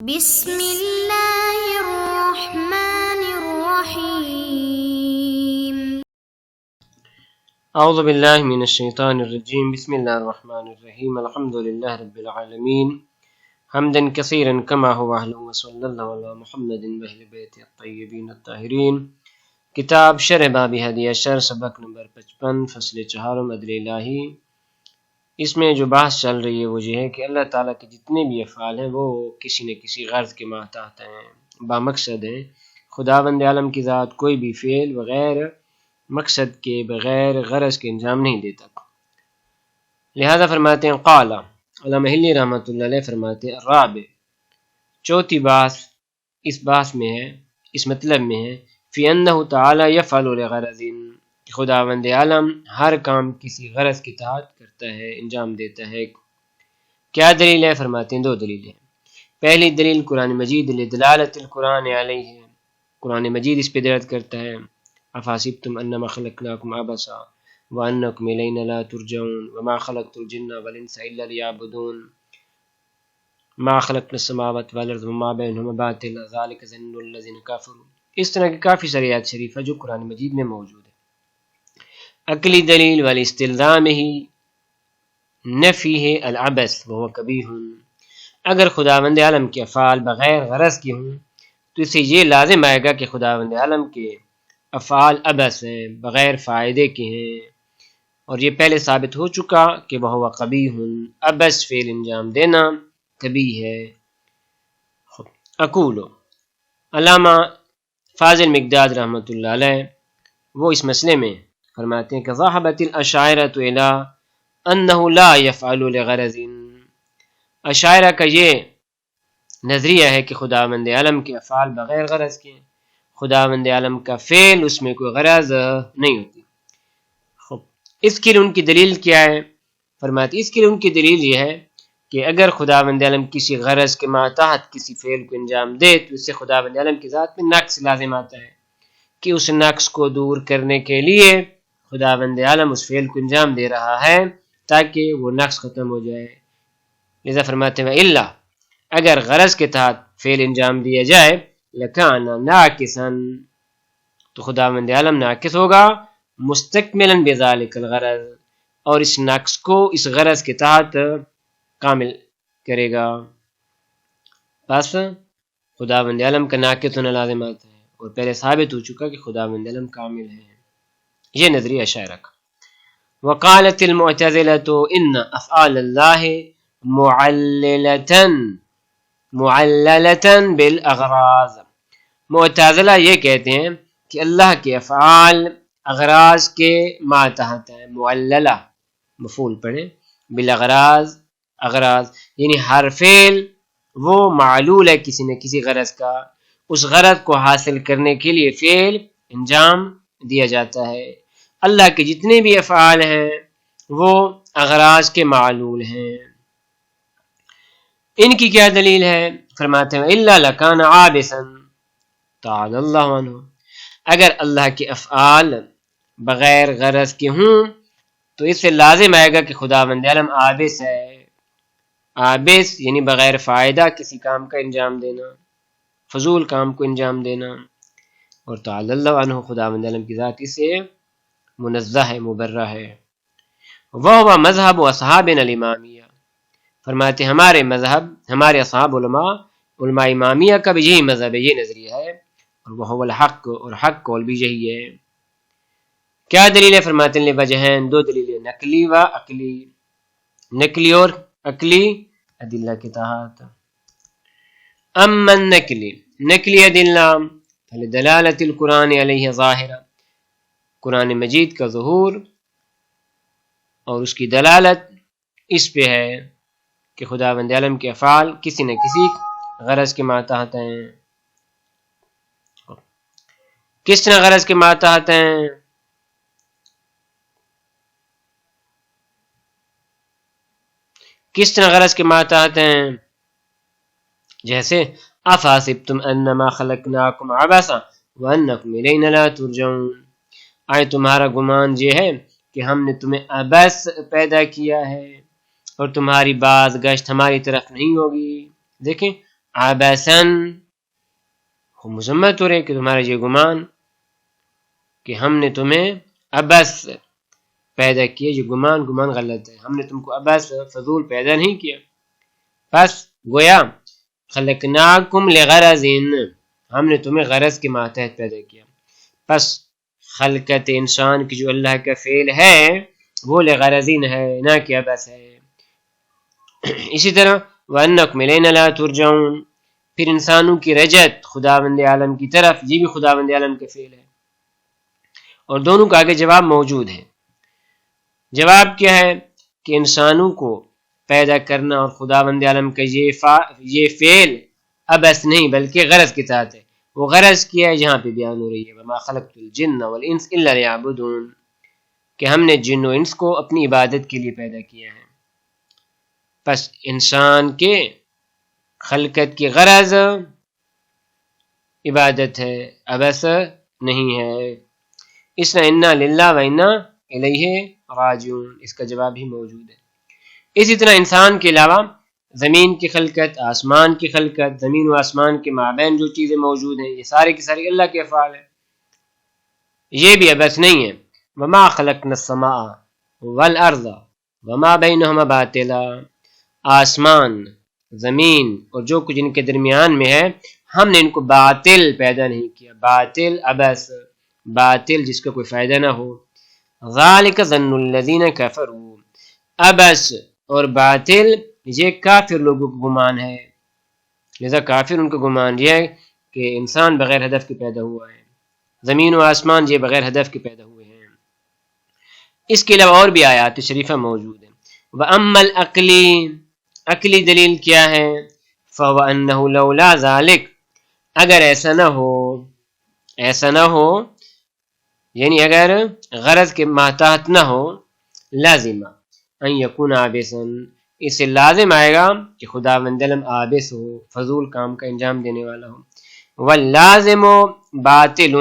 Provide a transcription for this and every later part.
بسم اللہ الرحمن الرحیم اعوذ باللہ من الشیطان الرجیم بسم اللہ الرحمن الرحیم الحمد للہ رب العالمین حمدا کثیرا کما هو اہل وصلی اللہ علی محمد واہل بیت الطیبین الطاہرین۔ کتاب شرح باب ہدیہ شر سبق نمبر 55 فصل 4 ادل الہی۔ اس میں جو بحث چل رہی ہے وہ یہ ہے کہ اللہ تعالیٰ کے جتنے بھی افعال ہیں وہ کسی نہ کسی غرض کے ماتحت ہیں، بامقصد ہیں۔ خداوند عالم کی ذات کوئی بھی فعل بغیر مقصد کے، بغیر غرض کے انجام نہیں دیتا۔ لہذا فرماتے ہیں قال علامہ ہلی رحمۃ اللہ علیہ فرماتے ہیں الرابع، چوتھی بحث اس بحث میں ہے، اس مطلب میں ہے فی انہ تعالی یفعل لغرض، کہ خداوند عالم ہر کام کسی غرض کے تحت کرتا ہے، انجام دیتا ہے۔ کیا دلیل ہے؟ فرماتے ہیں دو دلیلیں۔ پہلی دلیل قرآن مجید لدلالت القرآن علیہ ہے، قرآن مجید اس پہ دلالت کرتا ہے افحسبتم انما خلقناکم عبثا وانکم الینا لا ترجعون وما خلقت الجن والانس الا لیعبدون ما خلقنا السماوات والارض وما بینہما باطلا ذلک ظن الذین کفروا۔ اس طرح کی کافی ساری آیات شریفہ جو قرآن مجید میں موجود ہے۔ عقلی دلیل والاستلزامہ نفیہ العبث وهو قبیح، اگر خداوند عالم کے افعال بغیر غرض کے ہوں تو اس سے یہ لازم آئے گا کہ خداوند عالم کے افعال عبث ہیں، بغیر فائدے کے ہیں، اور یہ پہلے ثابت ہو چکا کہ وهو قبیح، عبث فعل انجام دینا قبیح ہے۔ اقول، علامہ فاضل مقداد رحمۃ اللہ علیہ وہ اس مسئلے میں فرماتے ہیں کہ ذهبت الاشاعرۃ الی انہ لا یفعل لغرض، اشاعرہ کا یہ نظریہ ہے کہ خداوند عالم کے افعال بغیر غرض کے ہیں، خداوند عالم کا فعل اس میں کوئی غرض نہیں ہوتی۔ اس کے لیے ان کی دلیل کیا ہے؟ فرماتے اس کے لیے ان کی دلیل یہ ہے کہ اگر خداوند عالم کسی غرض کے ماتحت کسی فعل کو انجام دے تو اس سے خداوند عالم کی ذات میں نقص لازم آتا ہے، کہ اس نقص کو دور کرنے کے لیے خداوند عالم اس فعل کو انجام دے رہا ہے تاکہ وہ نقص ختم ہو جائے۔ لذا فرماتے ہیں الا، اگر غرض کے تحت فعل انجام دیا جائے لکان ناقصا، تو خداوند عالم ناقص ہوگا، مستکملا بذالک الغرض، اور اس نقص کو اس غرض کے تحت کامل کرے گا۔ بس خداوند عالم کا ناقص ہونا لازم آتا ہے، اور پہلے ثابت ہو چکا کہ خداوند عالم کامل ہے۔ یہ نظریہ اشاعرہ کا۔ وقالت المعتزلۃ ان افعال اللہ معللۃ بالاغراض، معتزلہ یہ کہتے ہیں کہ اللہ کے افعال اغراض کے ماتحت ہیں، معللہ مفعول پڑھیں، بالاغراض اغراض، یعنی ہر فعل وہ معلول ہے کسی نہ کسی غرض کا، اس غرض کو حاصل کرنے کے لیے فعل انجام دیا جاتا ہے۔ اللہ کے جتنے بھی افعال ہیں وہ اغراض کے معلول ہیں۔ ان کی کیا دلیل ہے؟ فرماتے ہیں الا لکان عابثا تعالی اللہ عنہ، اگر اللہ کے افعال بغیر غرض کے ہوں تو اس سے لازم آئے گا کہ خداوند عالم عابث ہے، عابث یعنی بغیر فائدہ کسی کام کا انجام دینا، فضول کام کو انجام دینا، اور تعالی اللہ عنہ خداوند عالم کی ذات اس سے منزہ ہے، مبرہ ہے۔ وہ مذہب اصحابنا الامامیہ، فرماتے ہمارے مذہب، ہمارے اصحاب علماء امامیہ کا بھی یہی مذہب ہے، یہ نظریہ ہے، اور وہ الحق، اور حق قول بھی یہی ہے۔ کیا دلیل ہے؟ فرماتے ہیں وجہین، دو دلیلیں، نقلی و عقلی، نقلی اور عقلی ادلہ کے تحت۔ اما نقلی ادلہ فلدلالت القرآن علیہ ظاہرہ، قرآن مجید کا ظہور اور اس کی دلالت اس پہ ہے کہ خداوند عالم کے افعال کسی نہ کسی غرض کے ماتحت ہیں۔ کس طرح غرض کے ماتحت ہیں؟ کس طرح غرض کے ماتحت ہیں؟ جیسے افحسبتم انما خلقناکم عبثا وانکم الینا لا ترجعون، آئے تمہارا گمان یہ ہے کہ ہم نے تمہیں عبث پیدا کیا ہے اور تمہاری باز گشت ہماری طرف نہیں ہوگی۔ دیکھیں عبسن مذمت ہو رہے کہ تمہارا یہ گمان کہ ہم نے تمہیں عبس پیدا کیا. یہ گمان غلط ہے. ہم نے تم کو عبس فضول پیدا نہیں کیا. پس گویا خلقناکم لغرض، ہم نے تمہیں غرض کے ماتحت پیدا کیا. پس خلقت انسان کی جو اللہ کا فعل ہے وہ لغرضین ہے، نہ کہ عبس ہے. اسی طرح وَأَنَّكُمْ إِلَيْنَا لَا تُرْجَعُونَ، پھر انسانوں کی رجعت خداوند عالم کی طرف، یہ بھی خداوند عالم کا فعل ہے. اور دونوں کا آگے جواب موجود ہے. جواب کیا ہے کہ انسانوں کو پیدا کرنا اور خداوند عالم کا یہ فعل عبث نہیں بلکہ غرض کے ساتھ ہے. وہ غرض کیا ہے یہاں پہ بیان ہو رہی ہے وَمَا خَلَقْتُ الْجِنَّ وَالْإِنسَ إِلَّا لِيَعْبُدُونَ، کہ ہم نے جن و انس کو اپنی عبادت کے لیے پیدا کیا ہے. پس انسان کے خلقت کی غرض عبادت ہے، عبث نہیں ہے. اس طرح انا للہ و انا الیہ راجعون، اس کا جواب بھی موجود ہے. اسی طرح انسان کے علاوہ زمین کی خلقت، آسمان کی خلقت، زمین و آسمان کے مابین جو چیزیں موجود ہیں یہ سارے کی ساری اللہ کے افعال ہیں، یہ بھی عبث نہیں ہے. وما خلقنا السماء والارض وما بینہما باطلا، آسمان، زمین اور جو کچھ ان کے درمیان میں ہے ہم نے ان کو باطل پیدا نہیں کیا. باطل عبث، باطل جس کا کوئی فائدہ نہ ہو. ذالک ظن الذین کفروا، عبث اور باطل یہ کافر لوگوں کو گمان ہے. لذا کافر ان کا گمان یہ ہے کہ انسان بغیر ہدف کے پیدا ہوا ہے، زمین و آسمان یہ بغیر ہدف کے پیدا ہوئے ہیں. اس کے علاوہ اور بھی آیات شریفہ موجود ہیں. وَأَمَّا الْعَقْلِ، عقلی دلیل کیا ہے؟ فَهُوَ أَنَّهُ لَوْلَا ذَلِكَ، اگر ایسا نہ ہو یعنی اگر غرض کے ماتحت نہ ہو، لازم ان یکون عابثا، اس سے لازم آئے گا کہ خداوند عالم عابث ہو، فضول کام کا انجام دینے والا ہو. واللازم باطل،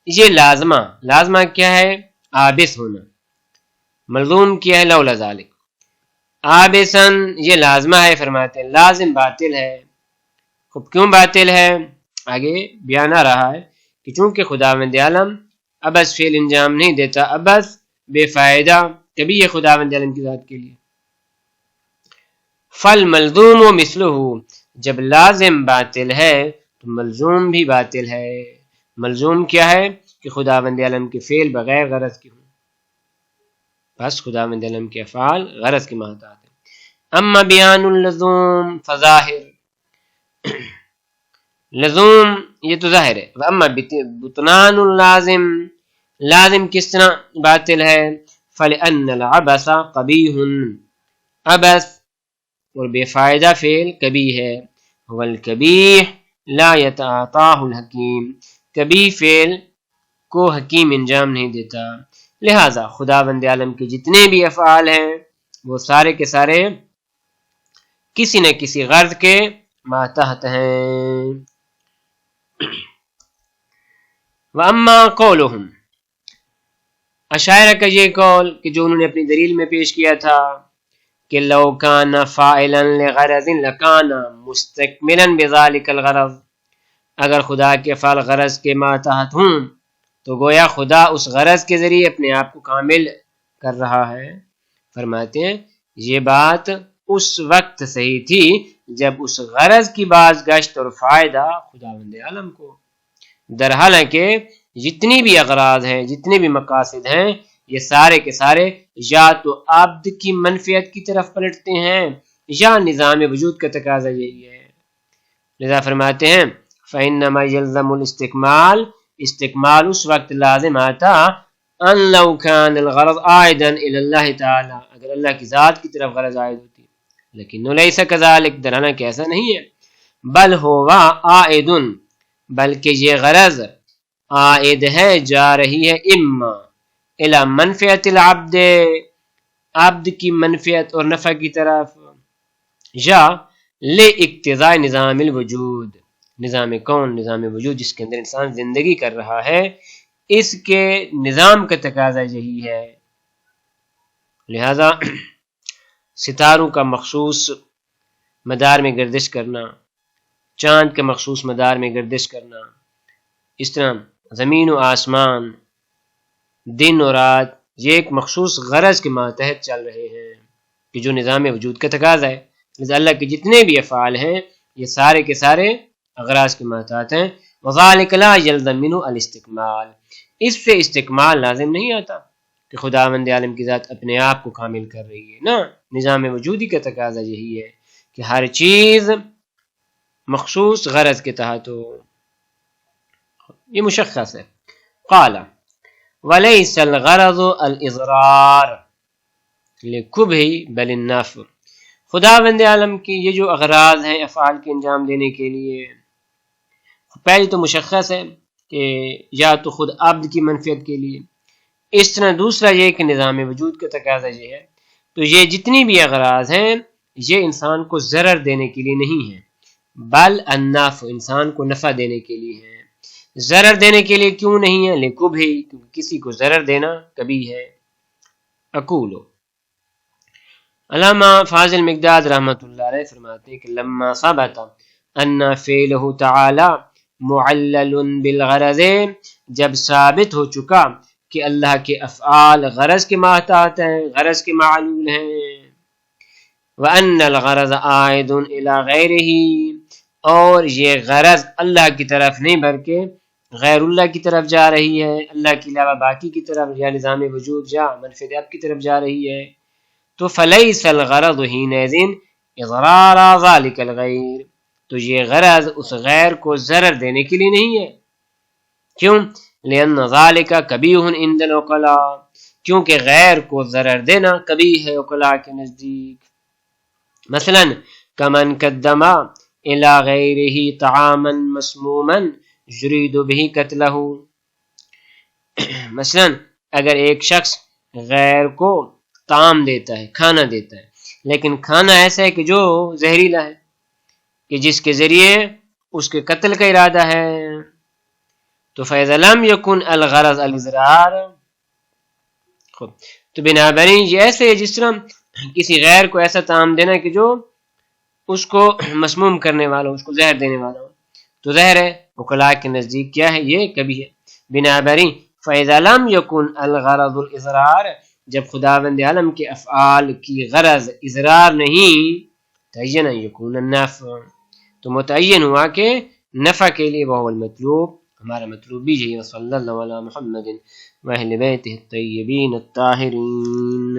یہ لازمہ کیا ہے؟ عابث ہونا. ملزوم کیا ہے؟ لولا ذالک. عابثا یہ لازمہ ہے، فرماتے ہیں لازم باطل ہے. خب کیوں باطل ہے؟ آگے بیان آ رہا ہے کہ چونکہ خداوند عالم عبث فعل انجام نہیں دیتا، عبث بے فائدہ کبھی یہ خداوند عالم کی ذات کے لیے. فالملزوم مثلہ، جب لازم باطل ہے تو ملزوم بھی باطل ہے. ملزوم کیا ہے؟ کہ خداوند عالم کے فعل بغیر غرض کے ہوں، بس خداوند عالم کے افعال غرض کے محتاط ہیں. اما بیان اللزوم فظاہر، لزوم یہ تو ظاہر ہے. اما بطلان اللازم، لازم کس طرح باطل ہے؟ فلأن العبث قبیح، عبث اور بے فائدہ فعل کبیح ہے. والکبیح لا یتعاطاہ الحکیم، کبیح فعل کو حکیم انجام نہیں دیتا. لہذا خداوند عالم کے جتنے بھی افعال ہیں وہ سارے کے سارے کسی نہ کسی غرض کے ماتحت ہیں. وَأَمَّا قَوْلُهُمْ، اشاعرہ کا یہ قول کہ جو انہوں نے اپنی دلیل میں پیش کیا تھا کہ لو کان فاعلا لغرض لکان مستکملا بذلک الغرض، اگر خدا کے افعال غرض کے ماتحت ہوں تو گویا خدا اس غرض کے ذریعے اپنے آپ کو کامل کر رہا ہے. فرماتے ہیں یہ بات اس وقت صحیح تھی جب اس غرض کی بازگشت اور فائدہ خداوند عالم کو. در حالانکہ جتنی بھی اغراض ہیں، جتنے بھی مقاصد ہیں، یہ سارے کے سارے یا تو عبد کی منفعت کی طرف پلٹتے ہیں یا نظام وجود کا تقاضا یہی ہے. لذا فرماتے ہیں فإنما يلزم الاستكمال، استکمال اس وقت لازم آتا ان لو كان الغرض عائدا الى اللہ تعالی، اگر اللہ کی ذات کی طرف غرض عائد ہوتی. لیکن ليس كذلك، درانا کہ ایسا نہیں ہے. بل هو عائد، بلکہ یہ غرض عائد ہے، جا رہی ہے اما الى منفعت العبد، عبد کی منفعت اور نفع کی طرف، یا لاقتضاء نظام الوجود، نظام کون، نظام وجود جس کے اندر انسان زندگی کر رہا ہے، اس کے نظام کا تقاضا یہی ہے. لہذا ستاروں کا مخصوص مدار میں گردش کرنا، چاند کے مخصوص مدار میں گردش کرنا، اس طرح زمین و آسمان، دن اور رات، یہ ایک مخصوص غرض کے ماتحت چل رہے ہیں کہ جو نظام وجود کا تقاضا ہے. لذا اللہ کے جتنے بھی افعال ہیں یہ سارے کے سارے اغراض کے ماتحت ہیں. وذالک لا یلزم منہ الاستکمال، اس سے استکمال لازم نہیں آتا کہ خداوند عالم کی ذات اپنے آپ کو کامل کر رہی ہے. نا، نظام وجودی کا تقاضا یہی ہے کہ ہر چیز مخصوص غرض کے تحت ہو، یہ مشخص ہے. قال ولیس الغرض الاضرار لکبہ بل النفع، خداوند عالم کی یہ جو اغراض ہیں افعال کے انجام دینے کے لیے، پہلی تو مشخص ہے کہ یا تو خود عبد کی منفعت کے لیے، اس طرح دوسرا یہ کہ نظام وجود کا تقاضا یہ ہے. تو یہ جتنی بھی اغراض ہیں یہ انسان کو ضرر دینے کے لیے نہیں ہیں، بل النفع، انسان کو نفع دینے کے لیے ہیں. ضرر دینے کے لیے کیوں نہیں ہے؟ لکبہ، کیونکہ کسی کو ضرر دینا کبھی ہے. اقول، علامہ فاضل مقداد رحمۃ اللہ علیہ فرماتے ہیں کہ لما ثبت ان فعلہ تعالی معلل بالغرض، جب ثابت ہو چکا کہ اللہ کے افعال غرض کے محتاط ہیں، غرض کے معلول ہیں، وَأَنَّ الْغَرَضَ عَائِدٌ إِلَىٰ غَيْرِهِ، اور یہ غرض اللہ کی طرف نہیں بلکہ غیر اللہ کی طرف جا رہی ہے، اللہ کے علاوہ باقی کی طرف یا نظام وجود یا منفعت آپ کی طرف جا رہی ہے. تو فَلَيْسَ الْغَرَضُ حِينَئِذٍ إِضْرَارَ ذَلِكَ الْغَيْرِ، تو یہ غرض اس غیر کو ضرر دینے کے لیے نہیں ہے. کیوں؟ لِأَنَّ ذَلِكَ قَبِیحٌ عِنْدَ الْعُقَلَاءِ، کیونکہ غیر کو ضرر دینا قبیح ہے عقلاء کے نزدیک. مثلا کمن قدم الی غیرہ طعاما مسموما یرید بہ قتلہ، مثلا اگر ایک شخص غیر کو طعام دیتا ہے، کھانا دیتا ہے، لیکن کھانا ایسا ہے کہ جو زہریلا ہے، کہ جس کے ذریعے اس کے قتل کا ارادہ ہے، تو فَإِذَا لَمْ يَكُنْ الْغَرَض الْإِضْرَارِ، تو بنابراً یہ ایسے ہے جس طرح کسی غیر کو ایسا طعام دینا کہ جو اس کو مسموم کرنے والا ہو، اس کو زہر دینے والا ہو، تو زہر ہے عقلاء کے نزدیک کیا ہے؟ یہ کبھی ہے. بنابراً فَإِذَا لَمْ يَكُنْ الْغَرَضُ الْإِضْرَارِ، جب خداوند عالم کے افعال کی غرض اضرار نہیں، تعین یکون النفع، تو متعین ہوا کہ نفع کے لیے وہ المطلوب، ہمارا مطلوب بھی یہی. وصلی اللہ علی محمد و اہل بیتہ الطیبین الطاہرین.